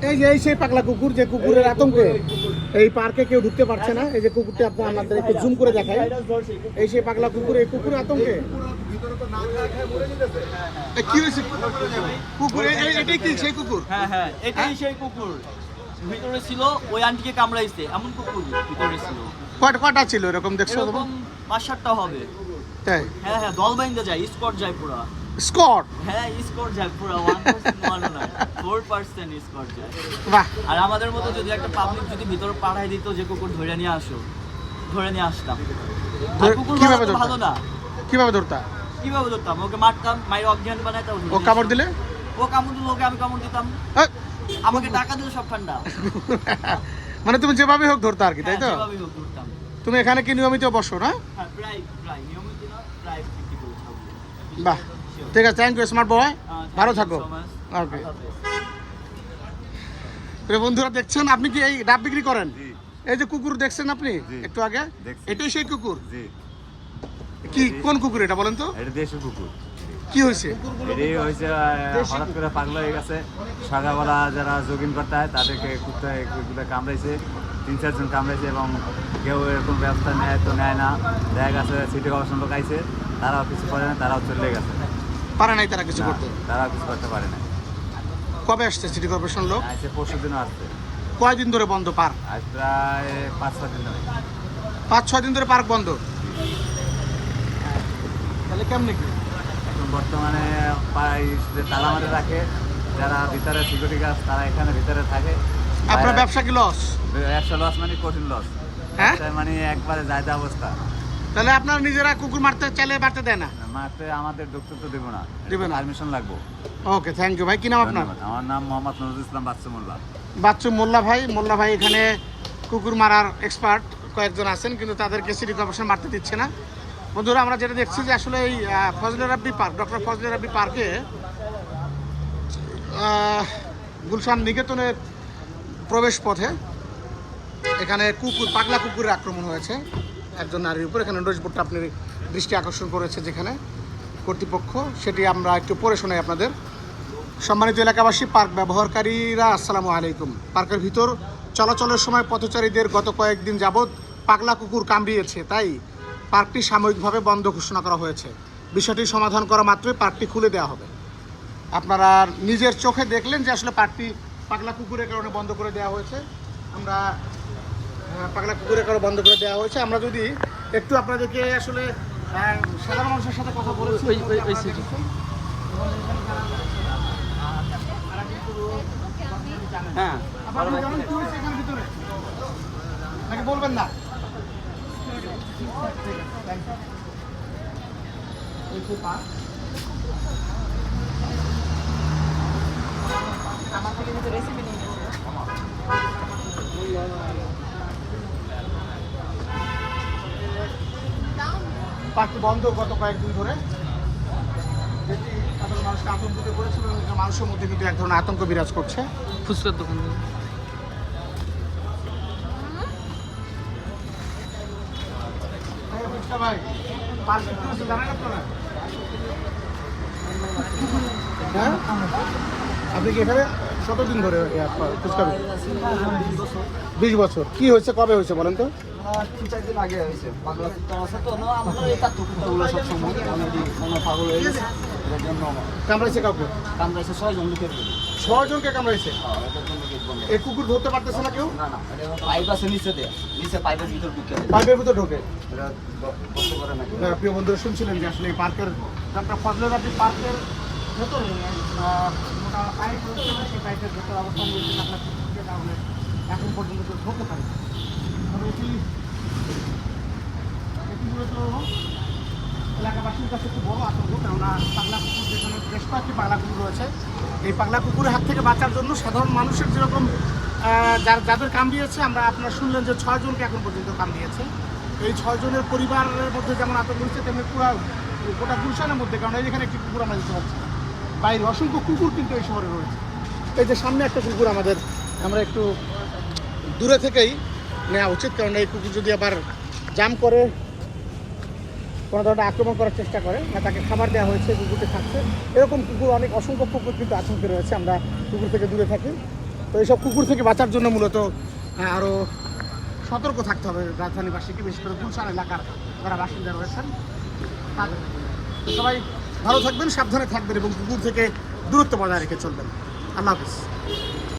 এই যে সেই পাগলা কুকুর, যে কুকুরের আতঙ্কে এই পার্কে কেউ ঢুকতে পারছে না। এই যে কুকুরটা আপনাদের একটু জুম করে দেখাই, এই সেই পাগলা কুকুর, এই কুকুরের আতঙ্কে কি হয়েছে কুকুর? এটাই কি সেই কুকুর? হ্যাঁ এটাই সেই কুকুর। ভিতরে ছিল, ওই আন্টিকে কামড়াইছে, এমন কুকুর ভিতরে ছিল। কয়টা ছিল এরকম দেখছো? এরকম 5-7টা হবে। তাই? হ্যাঁ দল বাইন্দা যায়, স্কট যায় পুরো। স্কট? হ্যাঁ স্কট যায় পুরো, 1% মানে না, 4% স্কট যায়। বাহ। আর আমাদের মতো যদি একটা পাবলিক যদি ভিতরে পাঠাই দিত যে কুকুর ধরে নিয়ে আসো, ধরে নিয়ে আসতাম। আর কুকুর ভালো না। কিভাবে ধরতা? কিভাবে ধরতাম? ওকে মারতাম, মাইর অজ্ঞান বানাইতাম। ও কামড় দিলে? ও কামড় দিলে ওকে আমি কামড় দিতাম। আমাকে টাকা দিলে সব ঠান্ডা। মানে তুমি যেভাবে হোক ধরতা আর কি, তাই তো? যেভাবে হোক ধরতাম। তুমি এখানে কি নিয়মিত বসো না? হ্যাঁ প্রায় নিয়মিত না, প্রায় 50 করে থাকবো। বাহ, ঠিক আছে, থ্যাংক ইউ স্মার্ট বয়, ভালো থাকো। ওকে। বন্ধুরা দেখছেন, আপনি কি এই ডাব বিক্রি করেন? এই যে কুকুর দেখছেন আপনি একটু আগে, এটাই সেই কুকুর? কি কোন কুকুর এটা বলেন তো? এটা দেশি কুকুর। কি হয়েছে? এটাই হয়েছে হঠাৎ করে পাগলা হয়ে গেছে। সকালবেলা যারা জগিং করতে হয় তাদেরকে কুত্তায় কামড়াইছে, 3-4 জন কামড়াইছে এবং কেউ এরকম ব্যবস্থা নেয় না। দেখা গেছে সিটি কর্পোরেশন লোক আইছে, তারাও কিছু করে না, তারাও চলে গেছে। পারে নাই তারা কিছু করতে? তারাও কিছু করতে পারে না। কবে আসছে সিটি কর্পোরেশন লোক? আজকে পরশু দিনও আসছে। কয়দিন ধরে বন্ধ পার্ক? আজ প্রায় 5-6 দিন ধরে। 5-6 দিন ধরে পার্ক বন্ধ? তাহলে কেমনি কি এখন বর্তমানে তালা মারে রাখে, যারা ভিতরে সিকিউরিটি গার্ড তারা এখানে ভিতরে থাকে। আপনার ব্যবসা কি লস? ব্যবসা লস মানে কঠিন লস। হ্যাঁ মানে একবারে জায়দা অবস্থা। তাহলে আপনারা নিজেরা কুকুর মারতে চাইলে মারতে দেয় না? মারতে আমাদের ডক্টর তো দেবো না, দিবে না? পারমিশন লাগবো। ওকে, থ্যাংক ইউ ভাই। কি নাম আপনার? আমার নাম মোহাম্মদ নজরুল ইসলাম বাচ্চু মোল্লা। বাচ্চু মোল্লা ভাই। মোল্লা ভাই এখানে কুকুর মারার এক্সপার্ট কয়েকজন আছেন, কিন্তু তাদেরকে সিটি কর্পোরেশন মারতে দিচ্ছে না। বন্ধুরা আমরা যেটা দেখছি যে আসলে এই ফজলে রাব্বি পার্ক, ডক্টর ফজলে রাব্বি পার্কে গুলশান নিকেতনের প্রবেশ পথে এখানে কুকুর, পাগলা কুকুরের আক্রমণ হয়েছে একজন নারীর উপর। এখানে নোটিশ বোর্ডটা আপনি দৃষ্টি আকর্ষণ করেছে যেখানে কর্তৃপক্ষ, সেটি আমরা একটু পড়ে শোনাই আপনাদের। সম্মানিত এলাকাবাসী, পার্ক ব্যবহারকারীরা আসসালামু আলাইকুম। পার্কের ভিতর চলাচলের সময় পথচারীদের গত কয়েকদিন যাবৎ পাগলা কুকুর কামড়িয়েছে, তাই পার্কটি সাময়িকভাবে বন্ধ ঘোষণা করা হয়েছে। বিষয়টি সমাধান করা মাত্রই পার্কটি খুলে দেওয়া হবে। আপনারা নিজের চোখে দেখলেন যে আসলে পার্কটি পাগলা কুকুরের কারণে বন্ধ করে দেওয়া হয়েছে। আমরা পাগলা কুকুরের কারণে বন্ধ করে দেওয়া হয়েছে। আমরা যদি একটু আপনাদেরকে আসলে সাধারণ মানুষের সাথে কথা বলেছি, হ্যাঁ নাকি বলবেন না? পার্কটি বন্ধ গত কয়েকদিন ধরে, যেটি সাধারণ মানুষকে আতঙ্কিত করেছিল এবং মানুষের মধ্যে কিন্তু এক ধরনের আতঙ্ক বিরাজ করছে। ফুচকার দোকান। ভাই পার্ক জানেন আপনারা? হ্যাঁ, আপনি কি এখানে কতদিন ধরে ফুচকা? 20 বছর। কি হয়েছে, কবে হয়েছে বলেন তো? 2-4 দিন আগে হয়েছে। পাগলা কুত্তা আছে তো না, আমরা এটা তো কুত্তাগুলো সব সময় মনে পাগল হয়ে গেছে। এর জন্য কামড়াইছে কাউকে? কামড়াইছে 6 জন লোকের। 6 জনকে কামড়াইছে? এই কুকুর ধরতে পারতেছে না কেউ? না এটা পাইপ আছে নিচে দেয়া, নিচে পাইপের ভিতর ঢুকে। পাইপের ভিতর ঢোকে? এটা বন্ধ করে না। প্রিয় বন্ধুরা শুনছিলেন যে আসলে এই পার্কের, ডক্টর ফজলে রাব্বি পার্কের ভেতরে মোটা পাইপ রয়েছে, সেই পাইপের ভেতর অবস্থান রয়েছে আপনার কুকুরকে কারণে এখন পর্যন্ত কেউ ধরতে পারে। তবে এটি মূলত এলাকাবাসীর কাছে একটু বড় আতঙ্ক, কেননা পাগলা কুকুর, যেখানে বেশ কয়েকটি পাগলা কুকুর রয়েছে, এই পাগলা কুকুরের হাত থেকে বাঁচার জন্য সাধারণ মানুষের যেরকম যাদের কামড়িয়েছে, আমরা আপনারা শুনলেন যে 6 জনকে এখন পর্যন্ত কামড়িয়েছে। এই 6 জনের পরিবারের মধ্যে যেমন আতঙ্ক হচ্ছে, তেমনি পুরো গোটা গুলশানের মধ্যে, কারণ এখানে একটি কুকুর আমরা দিতে পারছি, বাইরে অসংখ্য কুকুর কিন্তু এই শহরে রয়েছে। এই যে সামনে একটা কুকুর আমাদের, আমরা একটু দূরে থেকেই নেওয়া উচিত, কারণ এই কুকুর যদি আবার জাম করে কোনো ধরনের আক্রমণ করার চেষ্টা করে না, তাকে খাবার দেওয়া হয়েছে, কুকুরটি খাচ্ছে। এরকম কুকুর অসংখ্য কুকুর কিন্তু আতঙ্কে রয়েছে, আমরা কুকুর থেকে দূরে থাকি। তো এইসব কুকুর থেকে বাঁচার জন্য মূলত আরও সতর্ক থাকতে হবে রাজধানীবাসীকে, বিশেষ করে গুলশান এলাকার যারা বাসিন্দা রয়েছেন তাদের। তো সবাই ভালো থাকবেন, সাবধানে থাকবেন এবং কুকুর থেকে দূরত্ব বজায় রেখে চলবেন। আল্লাহ হাফিজ।